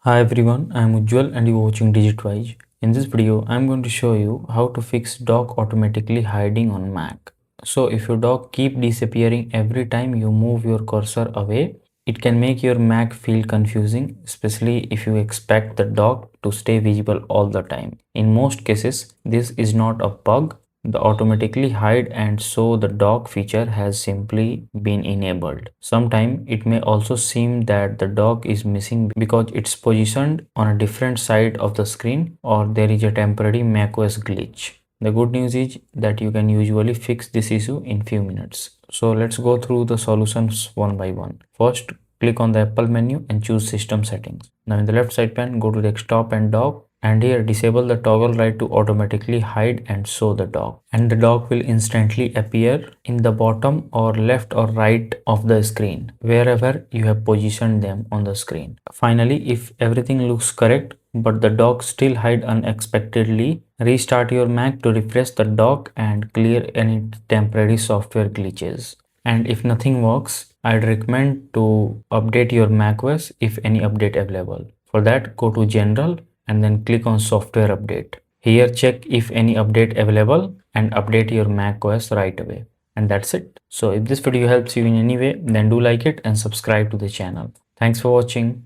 Hi everyone, I am Ujjwal and you are watching DigitWise. In this video, I am going to show you how to fix dock automatically hiding on Mac. So if your dock keep disappearing every time you move your cursor away, it can make your Mac feel confusing, especially if you expect the dock to stay visible all the time. In most cases, this is not a bug. The automatically hide and show the dock feature has simply been enabled. Sometimes it may also seem that the dock is missing because it's positioned on a different side of the screen or there is a temporary macOS glitch. The good news is that you can usually fix this issue in few minutes. So let's go through the solutions one by one. First, click on the Apple menu and choose System Settings. Now in the left side pane, go to Desktop and Dock, and here disable the toggle right to automatically hide and show the dock, and the dock will instantly appear in the bottom or left or right of the screen wherever you have positioned them on the screen. Finally, if everything looks correct but the dock still hide unexpectedly, restart your Mac to refresh the dock and clear any temporary software glitches. And if nothing works, I'd recommend to update your macOS if any update available. For that, go to General and then click on Software Update. Here check if any update available and update your macOS right away. And that's it. So if this video helps you in any way, then do like it and subscribe to the channel. Thanks for watching.